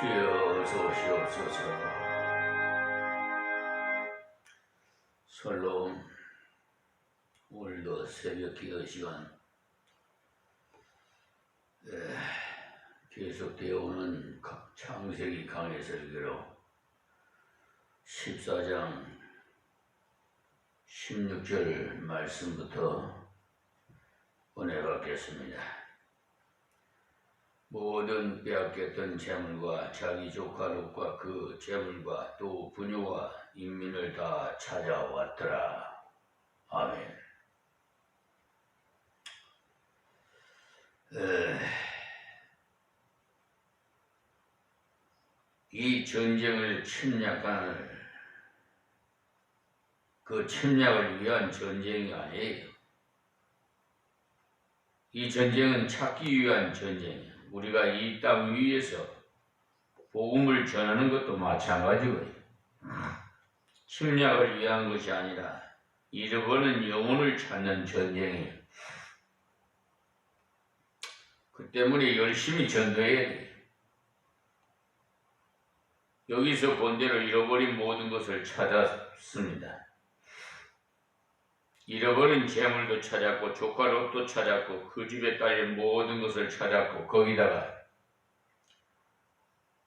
주여 어서 오시옵소서. 설롬 오늘도 새벽 기도 시간 계속되어 오는 창세기 강해 설교로 14장 16절 말씀부터 은혜 받겠습니다. 모든 빼앗겼던 재물과 자기 조카 롯과 그 재물과 또 부녀와 인민을 다 찾아왔더라. 아멘. 이 전쟁을 침략할 그 침략을 위한 전쟁이 아니에요. 이 전쟁은 찾기 위한 전쟁이에요. 우리가 이 땅 위에서 복음을 전하는 것도 마찬가지고요. 침략을 위한 것이 아니라 잃어버린 영혼을 찾는 전쟁이에요. 그 때문에 열심히 전도해야 돼요. 여기서 본 대로 잃어버린 모든 것을 찾았습니다. 잃어버린 재물도 찾았고 조카 롯도 찾았고 그 집에 딸린 모든 것을 찾았고 거기다가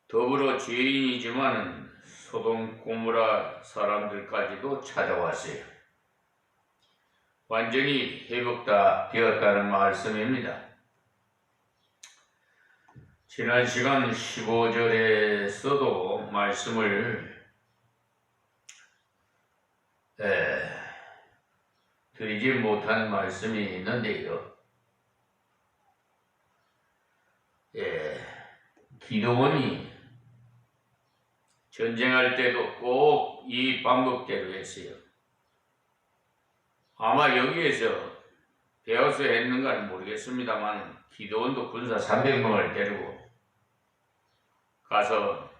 더불어 죄인이지만은 소돔 고모라 사람들까지도 찾아왔어요. 완전히 회복되었다는 말씀입니다. 지난 시간 15절에서도 말씀을 드리지 못한 말씀이 있는데요. 기도원이 전쟁할 때도 꼭 이 방법대로 했어요. 아마 여기에서 배워서 했는가는 모르겠습니다만 기도원도 군사 300명을 데리고 가서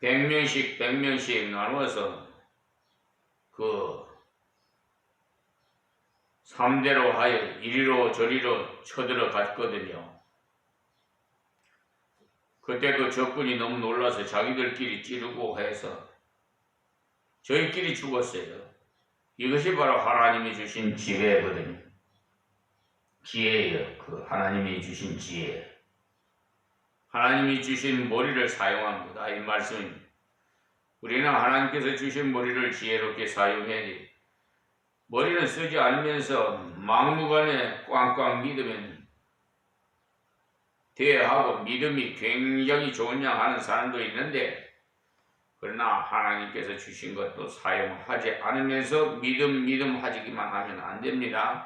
100명씩 나누어서 그 3대로 하여 이리로 저리로 쳐들어 갔거든요. 그때도 적군이 너무 놀라서 자기들끼리 찌르고 해서 저희끼리 죽었어요. 이것이 바로 하나님이 주신 지혜거든요. 지혜예요. 그 하나님이 주신 지혜. 하나님이 주신 머리를 사용한 거다. 이 말씀입니다. 우리는 하나님께서 주신 머리를 지혜롭게 사용해야 돼요. 머리는 쓰지 않으면서 막무가내 꽝꽝 믿으면 대하고 믿음이 굉장히 좋은 양 하는 사람도 있는데 그러나 하나님께서 주신 것도 사용하지 않으면서 믿음 하지기만 하면 안 됩니다.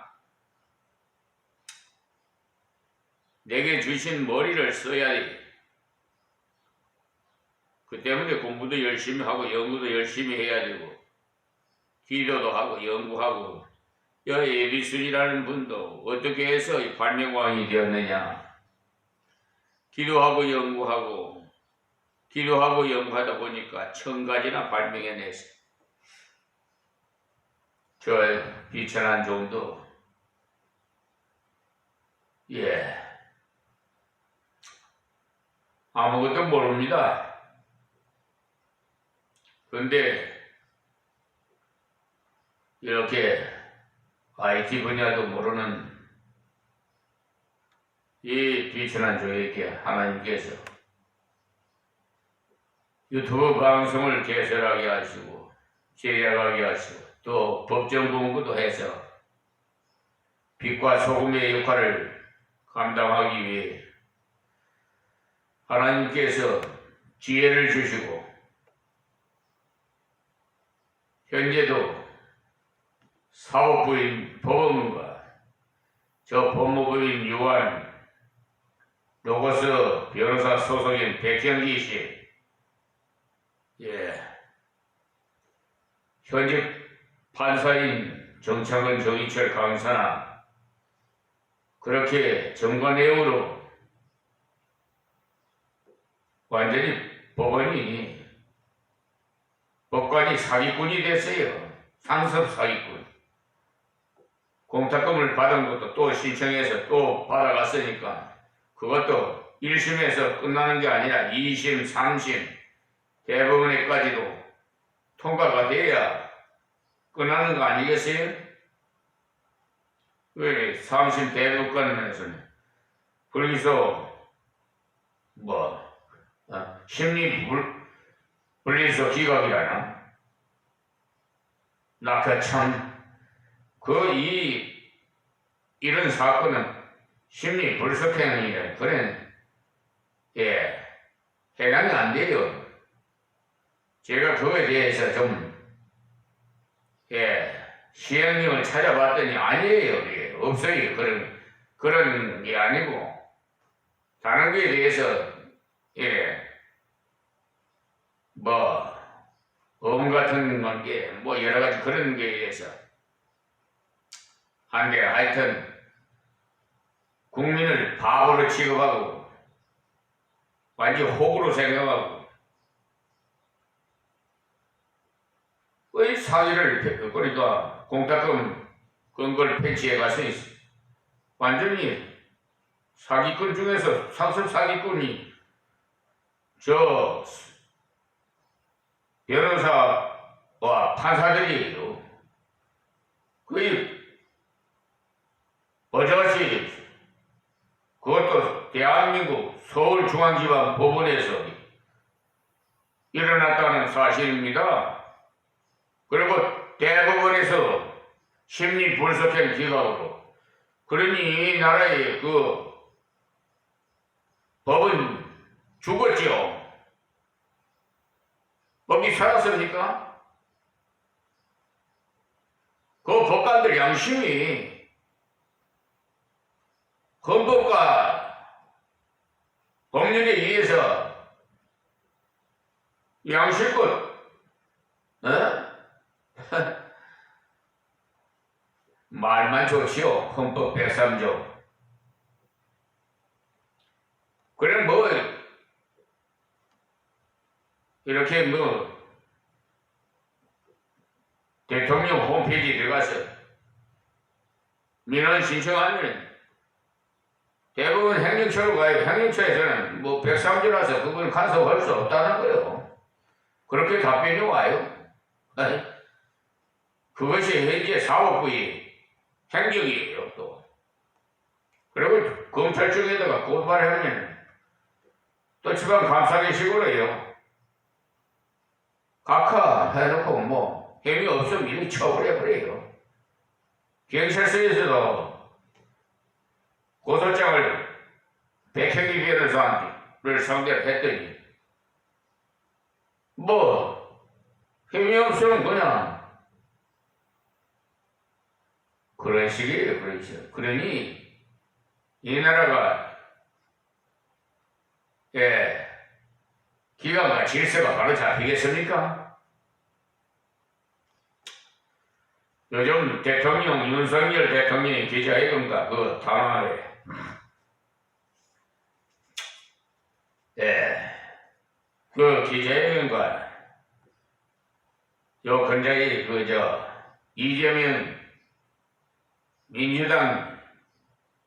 내게 주신 머리를 써야 돼. 그 때문에 공부도 열심히 하고 연구도 열심히 해야 되고 기도도 하고 연구하고 에디슨이라는 분도 어떻게 해서 발명왕이 되었느냐. 기도하고 연구하다 보니까 1000가지나 발명해냈어요. 저 비천한 종도 아무것도 모릅니다. 그런데 이렇게 IT 분야도 모르는 이 비천한 종에게 하나님께서 유튜브 방송을 개설하게 하시고 제약하게 하시고 또 법정 공부도 해서 빛과 소금의 역할을 감당하기 위해 하나님께서 지혜를 주시고 현재도 사법부인 법원과 저 법무부인 유한 로고스 변호사 소속인 백현기 씨 현직 판사인 정창근 정인철 강사나 그렇게 정관예우로 완전히 법관이 사기꾼이 됐어요. 상습 사기꾼. 공탁금을 받은 것도 또 신청해서 또 받아갔으니까 그것도 1심에서 끝나는 게 아니라 2심, 3심, 대법원에까지도 통과가 돼야 끝나는 거 아니겠어요? 왜 3심 대법관에서는 불기소 심리 불리소 기각이라나? 나 그 참 이런 사건은 심리 불석행위래. 그런 해당이 안 돼요. 제가 그거에 대해서 좀 시행령을 찾아봤더니 아니에요. 이게 없어요. 그런 게 아니고 다른 거에 대해서 음 같은 게 여러 가지 그런 거에 대해서 한데 하여튼 국민을 바보로 취급하고 완전 호구로 생각하고 왜 사기를 그러니까 공탁금 근거를 폐지해 가서 완전히 사기꾼 중에서 상습 사기꾼이 저 변호사와 판사들이에요. 어저씨 그것도 대한민국 서울중앙지방법원에서 일어났다는 사실입니다. 그리고 대법원에서 심리불석행 기각으로 그러니 이 나라의 그 법은 죽었죠. 법이 살았습니까? 그 법관들 양심이 헌법과 법률에 의해서 양심껏 말만 좋지요. 헌법 103조. 그래 이렇게 대통령 홈페이지 들어가서 민원 신청하면 대부분 행정처로 가요. 행정처에서는 103조라서 그건 간섭할 수 없다는 거예요. 그렇게 답변이 와요. 그것이 현재 사법부의 행정이에요, 또. 그리고 검찰 쪽에다가 고발하면 또 지방감사계식으로 해요. 각하해놓고 혐의 없으면 이렇게 처벌해버려요. 경찰서에서도 고소장을 백형기 변호사를 상대로 했더니 혐의 없으면 그냥 그런 식이에요. 그렇죠. 그러니 이 나라가 기관과 질서가 바로 잡히겠습니까? 요즘 대통령 윤석열 대통령이 기자회견과 그 담화에 그 기자회견과 요 근자기 이재명 민주당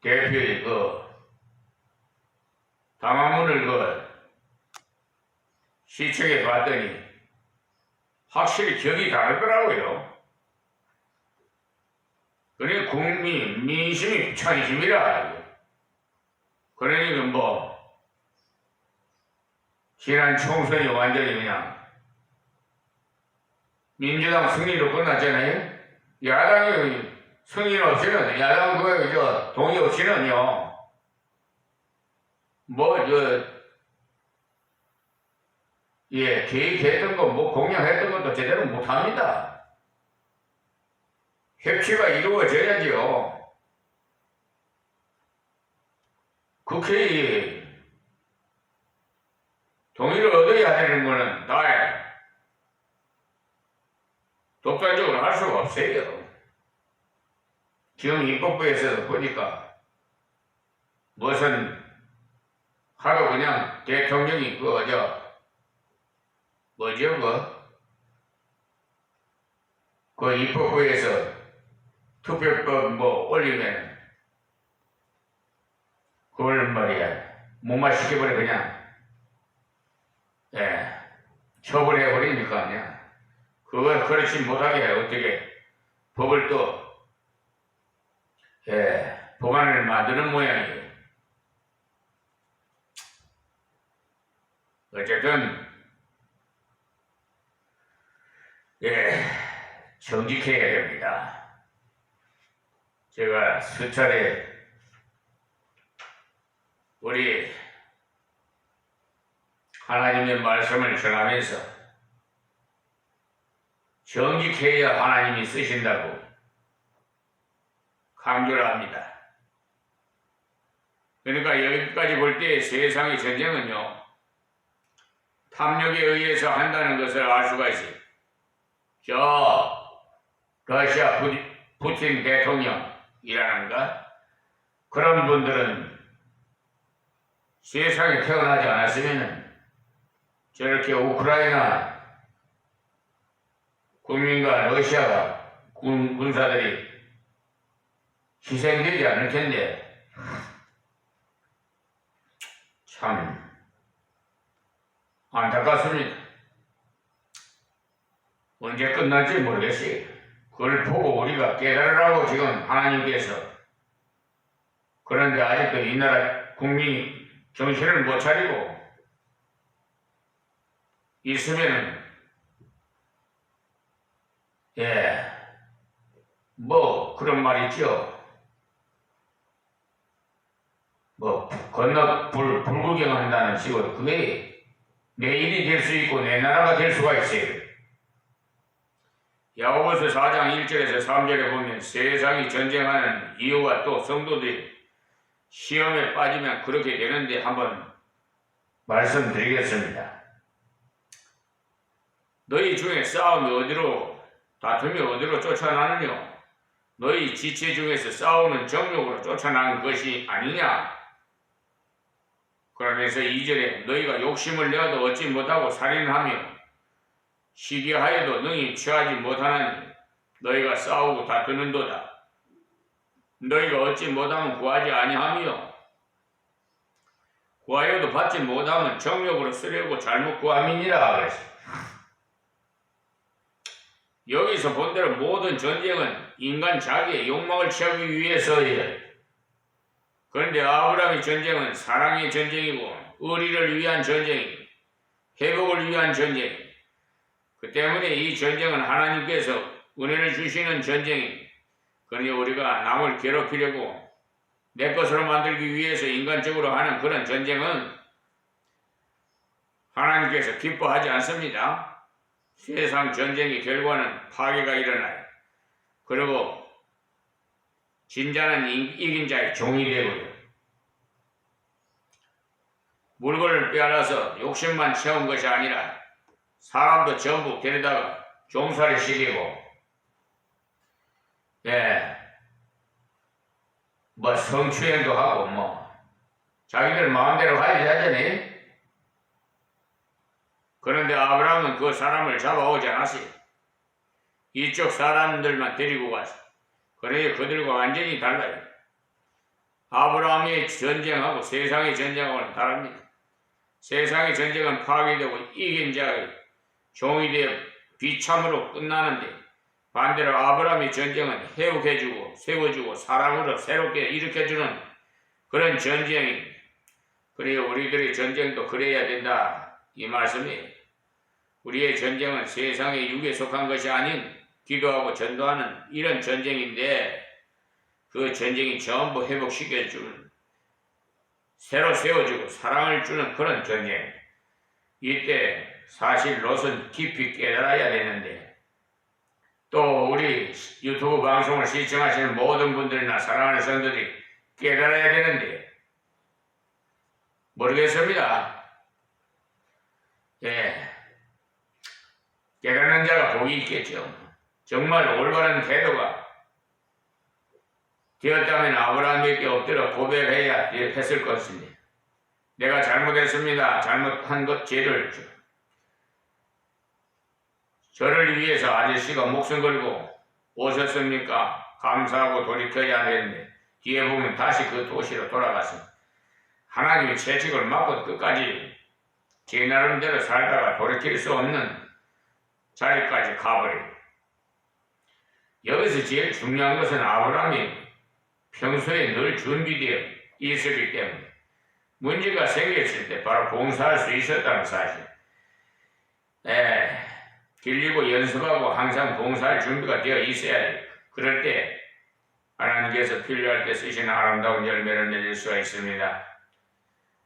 대표의 담화문을 시청해 봤더니 확실히 격이 다르더라고요. 그래 민심이 천심이라. 그러니까 지난 총선이 완전히 그냥 민주당 승리로 끝났잖아요. 야당이 승인 없이는 야당 동의 없이는요. 계획했던 거 공약했던 것도 제대로 못합니다. 협치가 이루어져야지요. 국회의 동의를 얻어야 되는 거는 다 독단적으로 할 수가 없어요. 지금 입법부에서 보니까 무슨 하루 그냥 대통령이 그 입법부에서 투표법 뭐 올리면 그걸 말이야 무마시켜버려 그냥 처벌해버리니까 그냥 그걸 그렇지 못하게 어떻게 법을 또 법안을 만드는 모양이에요. 어쨌든 정직해야 됩니다. 제가 수차례 우리 하나님의 말씀을 전하면서 정직해야 하나님이 쓰신다고 강조를 합니다. 그러니까 여기까지 볼 때 세상의 전쟁은요, 탐욕에 의해서 한다는 것을 알 수가 있어요. 저 러시아 푸틴 대통령이라는가 그런 분들은 세상에 태어나지 않았으면 저렇게 우크라이나 국민과 러시아가 군사들이 희생되지 않을 텐데 참 안타깝습니다. 언제 끝날지 모르겠어요. 그걸 보고 우리가 깨달으라고 지금 하나님께서 그런데 아직도 이 나라 국민이 정신을 못 차리고 있으면은 뭐 그런 말 있죠. 뭐 건너 불구경한다는 식으로 그게 내 일이 될 수 있고 내 나라가 될 수가 있어요. 야고보서 4장 1절에서 3절에 보면 세상이 전쟁하는 이유가 또 성도들이 시험에 빠지면 그렇게 되는데 한번 말씀드리겠습니다. 너희 중에 싸움이 어디로 다툼이 어디로 쫓아나느냐? 너희 지체 중에서 싸우는 정욕으로 쫓아나는 것이 아니냐? 그러면서 2절에 너희가 욕심을 내어도 얻지 못하고 살인하며 시기하여도 능히 취하지 못하나니 너희가 싸우고 다투는도다. 너희가 얻지 못하면 구하지 아니하며 구하여도 받지 못하면 정욕으로 쓰려고 잘못 구함이니라 그랬어요. 여기서 본대로 모든 전쟁은 인간 자기의 욕망을 채우기 위해서예요. 그런데 아브라함의 전쟁은 사랑의 전쟁이고 의리를 위한 전쟁이고 회복을 위한 전쟁이고 그 때문에 이 전쟁은 하나님께서 은혜를 주시는 전쟁이고 그러니 우리가 남을 괴롭히려고 내 것으로 만들기 위해서 인간적으로 하는 그런 전쟁은 하나님께서 기뻐하지 않습니다. 세상 전쟁의 결과는 파괴가 일어나요. 그리고 진자는 이긴 자의 종이 되고요. 물건을 빼앗아서 욕심만 채운 것이 아니라 사람도 전부 데려다가 종살이 시키고 뭐 성추행도 하고 뭐 자기들 마음대로 하지 하잖아요. 그런데 아브라함은 그 사람을 잡아오지 않았어요. 이쪽 사람들만 데리고 갔어요. 그래야 그들과 완전히 달라요. 아브라함의 전쟁하고 세상의 전쟁하고는 다릅니다. 세상의 전쟁은 파괴되고 이긴 자의 종이 되어 비참으로 끝나는데 반대로 아브라함의 전쟁은 회복해주고 세워주고 사랑으로 새롭게 일으켜주는 그런 전쟁입니다. 그래야 우리들의 전쟁도 그래야 된다 이 말씀이에요. 우리의 전쟁은 세상의 육에 속한 것이 아닌 기도하고 전도하는 이런 전쟁인데 그 전쟁이 전부 회복시켜주는 새로 세워주고 사랑을 주는 그런 전쟁. 이때 사실 롯은 깊이 깨달아야 되는데 또 우리 유튜브 방송을 시청하시는 모든 분들이나 사랑하는 성도들이 깨달아야 되는데 모르겠습니다. 깨닫는 자가 복이 있겠죠. 정말 올바른 태도가 되었다면 아브라함에게 엎드려 고백해야 했을 것입니다. 내가 잘못했습니다. 잘못한 것 죄를 저를 위해서 아저씨가 목숨 걸고 오셨습니까? 감사하고 돌이켜야 하는데 뒤에 보면 다시 그 도시로 돌아갔습니다. 하나님의 채찍을 맞고 끝까지 제 나름대로 살다가 돌이킬 수 없는 자리까지 가버려요. 여기서 제일 중요한 것은 아브라함이 평소에 늘 준비되어 있었기 때문에 문제가 생겼을 때 바로 봉사할 수 있었다는 사실. 길리고 연습하고 항상 봉사할 준비가 되어 있어야 돼요. 그럴 때 하나님께서 필요할 때 쓰시는 아름다운 열매를 맺을 수가 있습니다.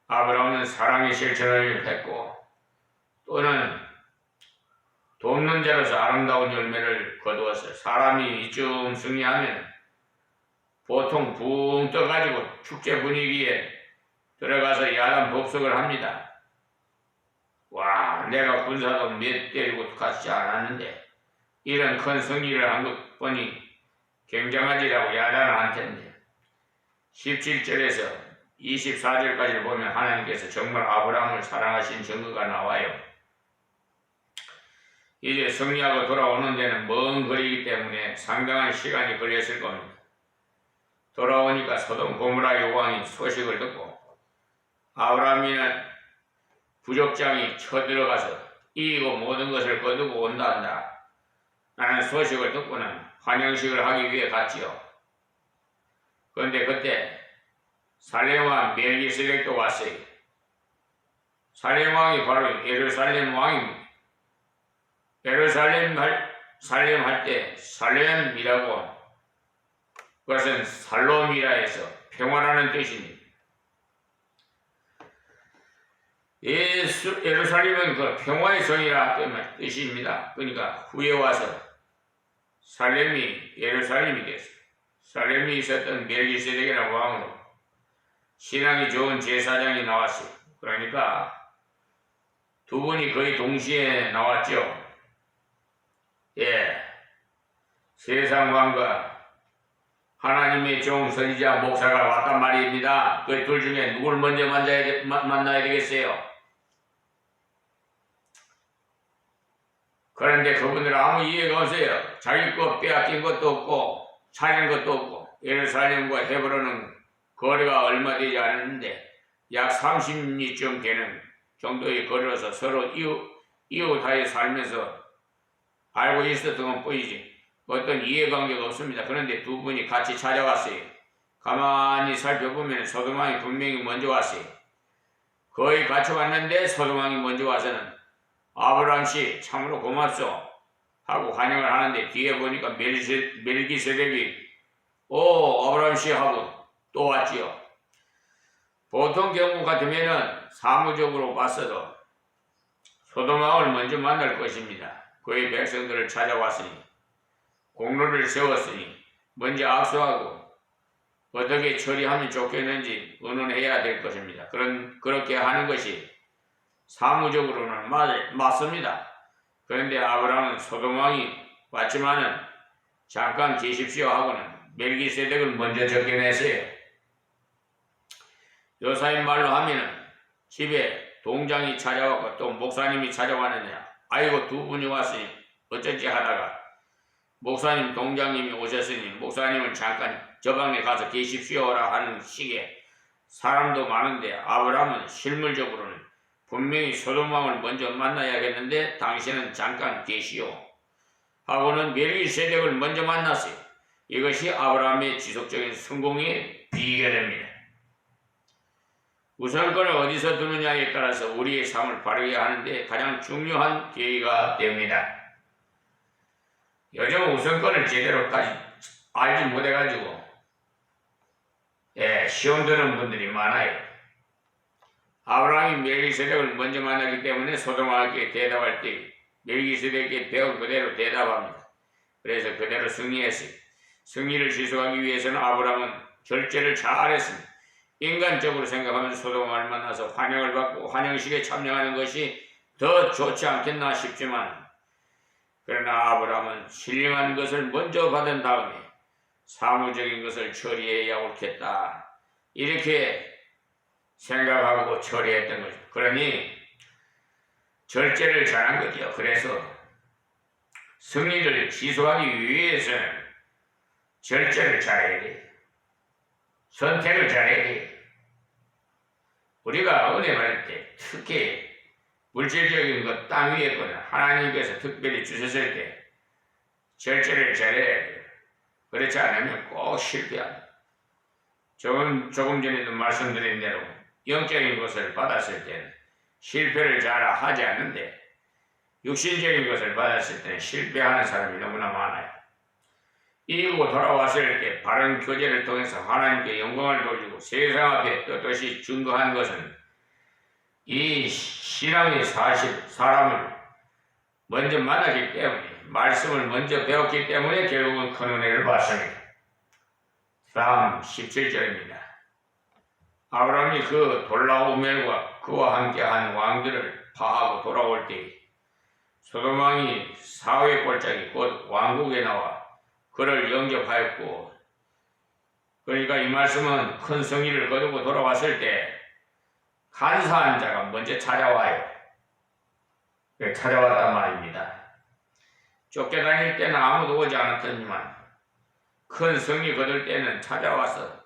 아브라함은 사랑의 실천을 했고 또는 돕는 자로서 아름다운 열매를 거두었어요. 사람이 이쯤 승리하면 보통 붕 떠가지고 축제 분위기에 들어가서 야단 법석을 합니다. 와, 내가 군사도 몇 때리고 같지 않았는데 이런 큰 승리를 한 것 보니 굉장하지라고 야단을 한 텐데 17절에서 24절까지를 보면 하나님께서 정말 아브라함을 사랑하신 증거가 나와요. 이제 승리하고 돌아오는 데는 먼 거리이기 때문에 상당한 시간이 걸렸을 겁니다. 돌아오니까 소돔 고모라 요왕이 소식을 듣고 아브라함이는 부족장이 쳐들어가서 이기고 모든 것을 거두고 온단다 라는 소식을 듣고는 환영식을 하기 위해 갔지요. 그런데 그때 살렘왕 멜기세덱도 왔어요. 살렘왕이 바로 예루살렘 왕입니다. 예루살렘 할 때 살렘이라고 그것은 살롬이라 해서 평화라는 뜻입니다. 예루살렘은 그 평화의 성이라 뜻입니다. 그러니까 후에 와서 살렘이 예루살렘이 됐어요. 살렘이 있었던 멜기세덱이라는 왕으로 신앙이 좋은 제사장이 나왔어요. 그러니까 두 분이 거의 동시에 나왔죠. 세상 왕과 하나님의 종 선지자 목사가 왔단 말입니다. 그 둘 중에 누굴 먼저 만나야 되겠어요? 그런데 그분들은 아무 이해가 없어요. 자기 것 빼앗긴 것도 없고 차린 것도 없고 예루살렘과 헤브론은 거리가 얼마 되지 않았는데 약 30리쯤 되는 정도의 거리로서 서로 이웃하에 살면서 알고 있었던 건 보이지 어떤 이해관계가 없습니다. 그런데 두 분이 같이 찾아왔어요. 가만히 살펴보면 소돔왕이 분명히 먼저 왔어요. 거의 같이 왔는데 소돔왕이 먼저 와서는 아브라함씨 참으로 고맙소 하고 환영을 하는데 뒤에 보니까 멜기세덱이 아브라함씨 하고 또 왔지요. 보통 경우 같으면은 사무적으로 봤어도 소돔왕을 먼저 만날 것입니다. 그의 백성들을 찾아왔으니 공로를 세웠으니 먼저 악수하고 어떻게 처리하면 좋겠는지 의논해야 될 것입니다. 그렇게 하는 것이 사무적으로는 맞습니다. 그런데 아브라함은 소돔왕이 왔지만은 잠깐 계십시오 하고는 멜기세덱을 먼저 적게냈어요. 요사인 말로 하면은 집에 동장이 찾아왔고 또 목사님이 찾아왔느냐 아이고 두 분이 왔으니 어쩐지 하다가 목사님 동장님이 오셨으니 목사님은 잠깐 저 방에 가서 계십시오라 하는 식의 사람도 많은데 아브라함은 실물적으로는 분명히 소돔왕을 먼저 만나야겠는데 당신은 잠깐 계시오 하고는 멜기세덱을 먼저 만났어요. 이것이 아브라함의 지속적인 성공의 비결입니다. 우선권을 어디서 두느냐에 따라서 우리의 삶을 바르게 하는데 가장 중요한 계기가 됩니다. 요즘 우선권을 제대로까지 알지 못해가지고 시험 드는 분들이 많아요. 아브라함이 멜기세덱을 먼저 만나기 때문에 소돔왕에게 대답할 때 멜기세덱에게 배운 그대로 대답합니다. 그래서 그대로 승리했어요. 승리를 지속하기 위해서는 아브라함은 절제를 잘했습니다. 인간적으로 생각하면 소돔왕을 만나서 환영을 받고 환영식에 참여하는 것이 더 좋지 않겠나 싶지만 그러나 아브라함은 신령한 것을 먼저 받은 다음에 사무적인 것을 처리해야 옳겠다 이렇게 생각하고 처리했던 거죠. 그러니 절제를 잘한 거죠. 그래서 승리를 지속하기 위해서는 절제를 잘해야 돼. 선택을 잘해야 돼. 우리가 은혜 받을 때 특히 물질적인 것, 땅 위에 거는 하나님께서 특별히 주셨을 때 절제를 잘해야 돼. 그렇지 않으면 꼭 실패합니다. 조금 전에도 말씀드린 대로 영적인 것을 받았을 때는 실패를 잘 하지 않는데 육신적인 것을 받았을 때는 실패하는 사람이 너무나 많아요. 이기고 돌아왔을 때 바른 교제를 통해서 하나님께 영광을 돌리고 세상 앞에 떳떳이 증거한 것은 이 신앙의 사람을 먼저 만나기 때문에 말씀을 먼저 배웠기 때문에 결국은 큰 은혜를 받습니다. 다음 17절입니다. 아브라함이 그 돌라오멜과 그와 함께한 왕들을 파하고 돌아올 때 소돔 왕이 사회 꼴짝이 곧 왕국에 나와 그를 영접하였고, 그러니까 이 말씀은 큰 승리를 거두고 돌아왔을 때 간사한 자가 먼저 찾아와요. 찾아왔단 말입니다. 쫓겨다닐 때는 아무도 오지 않았더니만 큰 승리 거둘 때는 찾아와서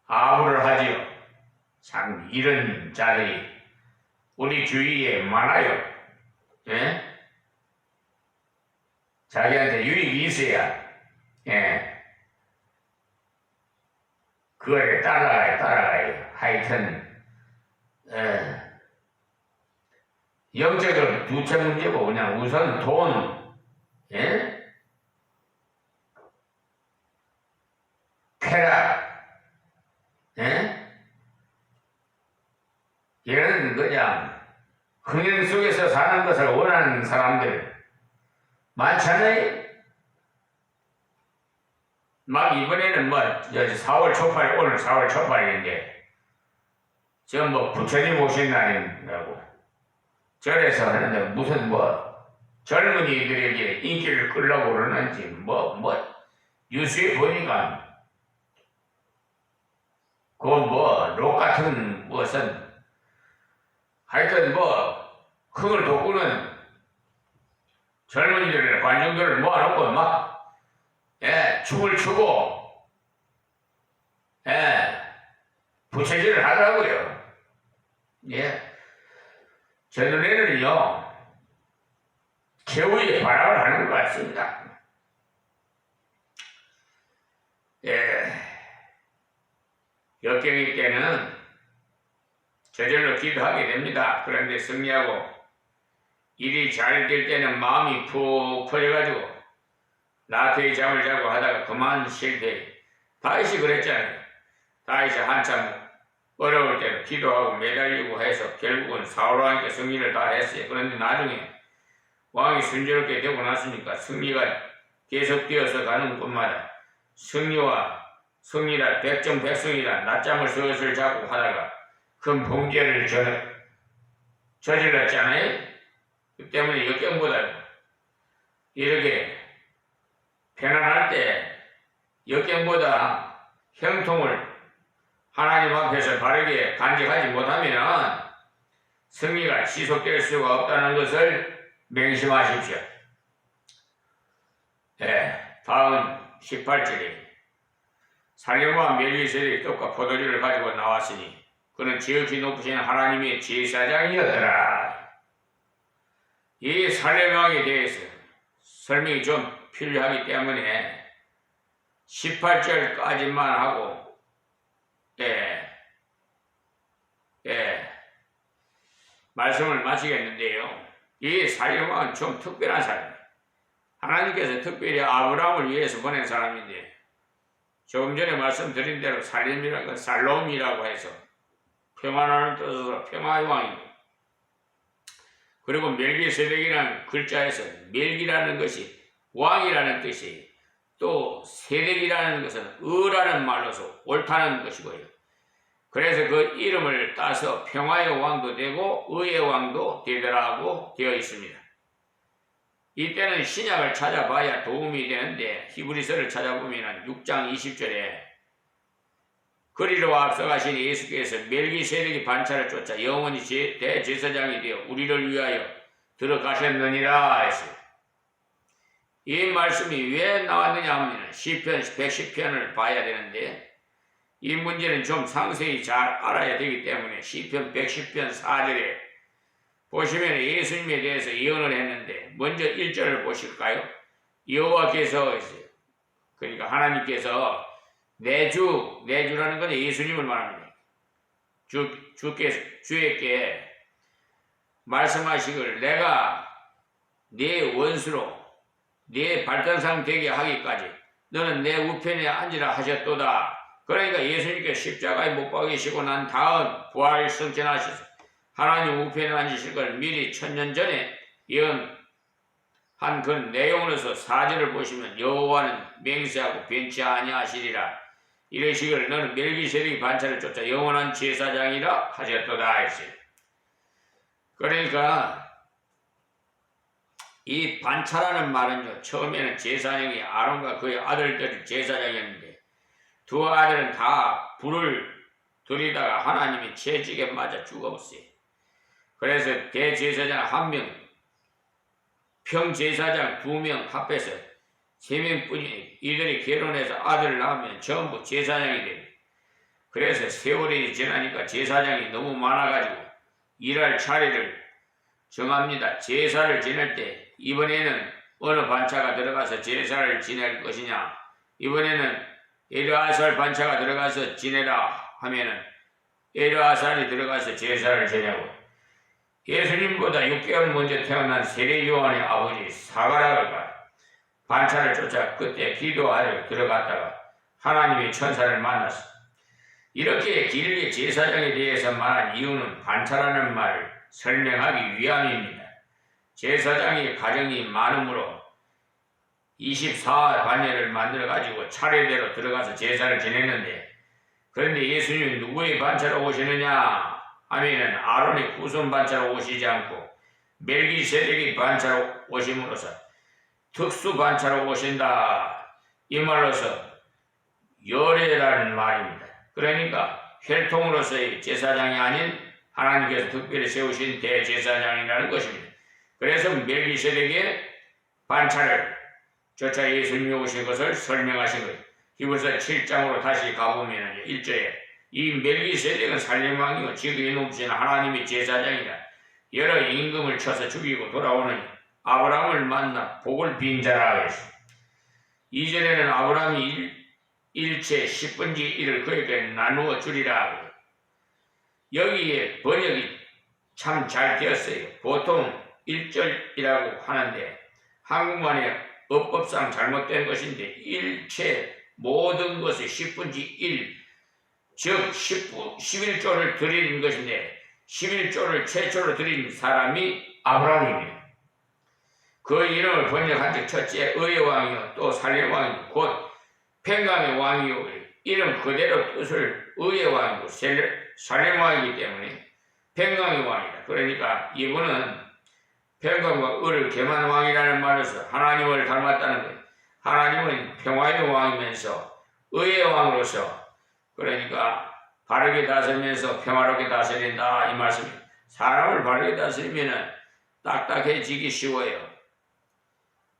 아우를 하지요. 참 이런 자들이 우리 주위에 많아요. 자기한테 유익이 있어야 그거를 따라가요. 하여튼 영적으로 두째 문제고 그냥 우선 돈, 쾌락, 이런 그냥 흥행 속에서 사는 것을 원하는 사람들 많잖아요. 막 이번에는 4월 초팔, 오늘 4월 초팔인데 저 부처님 오신 날이라고 절에서 하는데 무슨 젊은이들에게 인기를 끌려고 그러는지 뉴스에 보니까 록 같은 무슨 하여튼 흥을 돋구는 젊은이들 관중들을 모아놓고 춤을 추고 부채질을 하더라고요. 제 눈에는요 개우의 바람을 하는 것 같습니다. 역경일 때는 저절로 기도하게 됩니다. 그런데 승리하고 일이 잘 될 때는 마음이 푹 퍼져가지고 나태의 잠을 자고 하다가 그만 실패. 다윗이 그랬잖아요. 다윗이 한참 어려울 때는 기도하고 매달리고 해서 결국은 사울 왕께 승리를 다 했어요. 그런데 나중에 왕이 순조롭게 되고 났으니까 승리가 계속 되어서 가는 곳마다 승리라 백정백승이라 낮잠을 슬슬 자고 하다가 큰 범죄를 저질렀잖아요. 그 때문에 역경보다 이렇게 편안할 때 역경보다 형통을 하나님 앞에서 바르게 간직하지 못하면 승리가 지속될 수가 없다는 것을 명심하십시오. 다음 18절에 살림과 멜기세덱이 떡과 포도주를 가지고 나왔으니 그는 지극히 높으신 하나님의 제사장이었더라. 이 살림왕에 대해서 설명이 좀 필요하기 때문에 18절까지만 하고 말씀을 마치겠는데요. 이 살림왕은 좀 특별한 사람이에요. 하나님께서 특별히 아브라함을 위해서 보낸 사람인데 조금 전에 말씀드린 대로 살림이라는 건 살롬이라고 해서 평안하는 뜻으로 평화의 왕입니다. 그리고 멜기세덱이라는 글자에서 멜기라는 것이 왕이라는 뜻이 또 세덱이라는 것은 의라는 말로서 옳다는 것이고요. 그래서 그 이름을 따서 평화의 왕도 되고 의의 왕도 되더라고 되어 있습니다. 이때는 신약을 찾아봐야 도움이 되는데 히브리서를 찾아보면 6장 20절에 그리로 앞서가신 예수께서 멜기세덱의 반차를 쫓아 영원히 대제사장이 되어 우리를 위하여 들어가셨느니라 했어요. 이 말씀이 왜 나왔느냐 하면 시편 110편을 봐야 되는데 이 문제는 좀 상세히 잘 알아야 되기 때문에 시편 110편 4절에 보시면 예수님에 대해서 예언을 했는데 먼저 1절을 보실까요? 여호와께서 했어요. 그러니까 하나님께서 내주라는 건 예수님을 말합니다. 주에게 말씀하시기를 내가 네 원수로 네 발단상 되게 하기까지 너는 내 우편에 앉으라 하셨도다. 그러니까 예수님께 십자가에 못 박이시고 난 다음 부활 승천하셔서 하나님 우편에 앉으실 걸 미리 1000년 전에 예언한 그 내용으로서 4절을 보시면 여호와는 맹세하고 변치 아니하시리라. 이르시기를 너는 멜기세덱의 반차를 쫓아 영원한 제사장이라 하셨도다 했어요. 그러니까 이 반차라는 말은요, 처음에는 제사장이 아론과 그의 아들들이 제사장이었는데 두 아들은 다 불을 들이다가 하나님이 채찍에 맞아 죽었어요. 그래서 대제사장 1명, 평제사장 2명 합해서 3명뿐이 이들이 결혼해서 아들을 낳으면 전부 제사장이 됩니다. 그래서 세월이 지나니까 제사장이 너무 많아가지고 일할 차례를 정합니다. 제사를 지낼 때 이번에는 어느 반차가 들어가서 제사를 지낼 것이냐, 이번에는 엘르아살 반차가 들어가서 지내라 하면은 엘르아살이 들어가서 제사를 지내고, 예수님보다 6개월 먼저 태어난 세례 요한의 아버지 사가랴가 반차를 쫓아 그때 기도하러 들어갔다가 하나님의 천사를 만났어. 이렇게 길게 제사장에 대해서 말한 이유는 반차라는 말을 설명하기 위함입니다. 제사장의 가정이 많으므로 24반열을 만들어가지고 차례대로 들어가서 제사를 지냈는데, 그런데 예수님이 누구의 반차로 오시느냐 하면은 아론의 후손 반차로 오시지 않고 멜기세덱의 반차로 오심으로써 특수 반차로 오신다. 이 말로서 열애라는 말입니다. 그러니까 혈통으로서의 제사장이 아닌 하나님께서 특별히 세우신 대제사장이라는 것입니다. 그래서 멜기세덱의 반차를 쫓아 예수님이 오신 것을 설명하신 거예요. 히브리서 7장으로 다시 가보면 1절에 이 멜기세덱은 살림왕이요 지극히 높으신 하나님의 제사장이라 여러 임금을 쳐서 죽이고 돌아오는 아브라함을 만나 복을 빈 자라 그랬어요. 2절에는 아브라함이 일체 10분의 1을 그에게 나누어 주리라. 여기에 번역이 참 잘 되었어요. 보통 1절이라고 하는데 한국말에 어법상 잘못된 것인데 일체 모든 것의 10분의 1, 즉 11조를 드리는 것인데 11조를 최초로 드린 사람이 아브라함입니다. 그 이름을 번역한 즉 첫째 의의 왕이요 또 살림의 왕이요 곧 평강의 왕이요, 이름 그대로 뜻을 의의 왕이고 살림의 왕이기 때문에 평강의 왕이다. 그러니까 이분은 평강과 의를 겸한 왕이라는 말에서 하나님을 닮았다는 거예요. 하나님은 평화의 왕이면서 의의 왕으로서, 그러니까 바르게 다스리면서 평화롭게 다스린다 이 말씀입니다. 사람을 바르게 다스리면 딱딱해지기 쉬워요.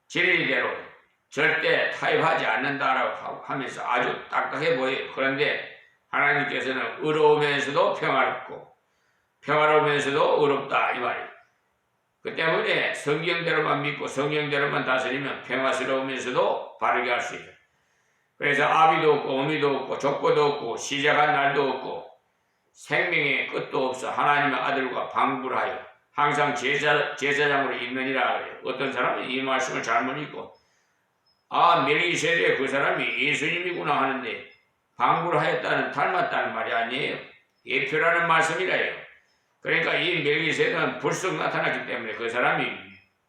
진리대로 절대 타협하지 않는다라고 하면서 아주 딱딱해 보여요. 그런데 하나님께서는 의로우면서도 평화롭고 평화로우면서도 의롭다 이 말이에요. 그 때문에 성경대로만 믿고 성경대로만 다스리면 평화스러우면서도 바르게 할 수 있어요. 그래서 아비도 없고 어미도 없고 족보도 없고 시작한 날도 없고 생명의 끝도 없어 하나님의 아들과 방불하여 항상 제사장으로 있느니라 그래요. 어떤 사람은 이 말씀을 잘못 읽고 멜기세덱 그 사람이 예수님이구나 하는데 방불하였다는 닮았다는 말이 아니에요. 예표라는 말씀이라요. 그러니까 이 멜기세덱은 불쑥 나타났기 때문에 그 사람이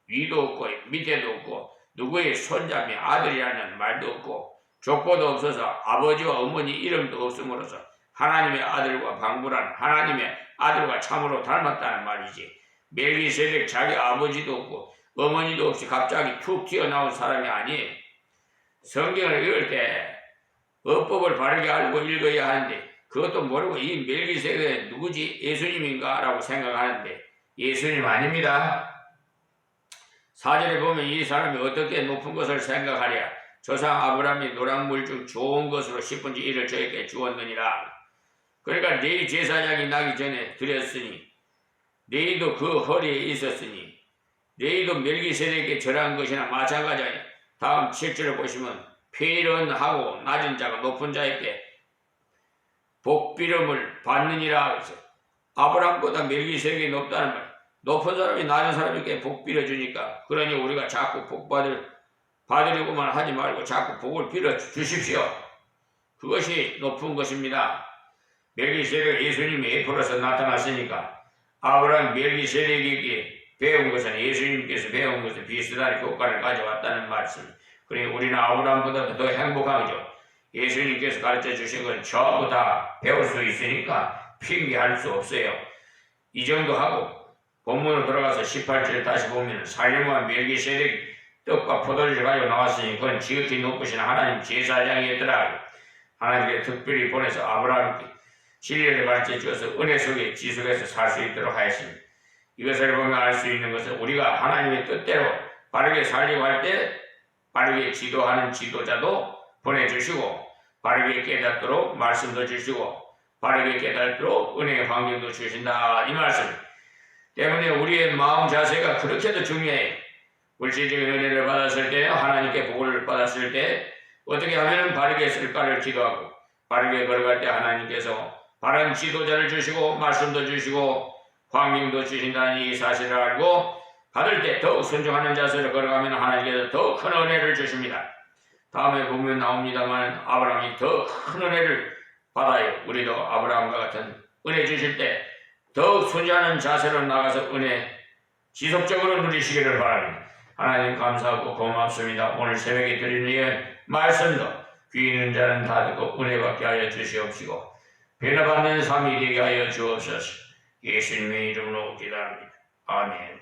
위도 없고 밑에도 없고 누구의 손자며 아들이라는 말도 없고 족보도 없어서 아버지와 어머니 이름도 없음으로써 하나님의 아들과 방불한 하나님의 아들과 참으로 닮았다는 말이지, 멜기세덱 자기 아버지도 없고 어머니도 없이 갑자기 툭 튀어나온 사람이 아니에요. 성경을 읽을 때 어법을 바르게 알고 읽어야 하는데 그것도 모르고 이 멜기세덱이 누구지? 예수님인가? 라고 생각하는데 예수님 아닙니다. 4절에 보면 이 사람이 어떻게 높은 것을 생각하랴. 조상 아브라함이 노란물 중 좋은 것으로 10분의 1을 저에게 주었느니라. 그러니까 네 제사장이 나기 전에 드렸으니 너희도 그 허리에 있었으니 너희도 멜기세덱에게 절한 것이나 마찬가지야. 다음 7절을 보시면 폐련하고 낮은 자가 높은 자에게 복비름을 받느니라. 그래서 아브라함보다 멜기세덱이 높다는 말. 높은 사람이 낮은 사람에게 복 빌어주니까 그러니 우리가 자꾸 복 받으려고만 하지 말고 자꾸 복을 빌어 주십시오. 그것이 높은 것입니다. 멜기세덱 예수님이 에포로서 나타났으니까 아브라함 멜기세덱에게 배운 것은 예수님께서 배운 것은 비슷한 효과를 가져왔다는 말씀. 그러니 우리는 아브라함보다 더 행복한 거죠. 예수님께서 가르쳐 주신 건 전부 다 배울 수 있으니까 핑계할 수 없어요. 이 정도 하고 본문으로 돌아가서 18절 다시 보면 살림한 멜기세덱 떡과 포도주를 가지고 나왔으니 그건 지극히 높으신 하나님 제사장이었더라. 하나님께 특별히 보내서 아브라함께 진리를 가르쳐 주어서 은혜 속에 지속해서 살 수 있도록 하였습니다. 이것을 보면 알 수 있는 것은 우리가 하나님의 뜻대로 바르게 살려고 할 때 바르게 지도하는 지도자도 보내주시고 바르게 깨닫도록 말씀도 주시고 바르게 깨닫도록 은혜의 환경도 주신다. 이 말씀 때문에 우리의 마음 자세가 그렇게도 중요해요. 물질적인 은혜를 받았을 때 하나님께 복을 받았을 때 어떻게 하면 바르게 쓸까를 기도하고 바르게 걸어갈 때 하나님께서 바른 지도자를 주시고 말씀도 주시고 환경도 주신다는 이 사실을 알고 받을 때 더욱 순종하는 자세로 걸어가면 하나님께서 더 큰 은혜를 주십니다. 다음에 보면 나옵니다만 아브라함이 더 큰 은혜를 받아요. 우리도 아브라함과 같은 은혜 주실 때 더욱 순종하는 자세로 나가서 은혜 지속적으로 누리시기를 바랍니다. 하나님 감사하고 고맙습니다. 오늘 새벽에 드리는 말씀도 귀 있는 자는 다 듣고 은혜 받게 하여 주시옵시고 변화받는 삶이 되게 하여 주옵소서. 예수님의 이름으로 기도합니다. 아멘.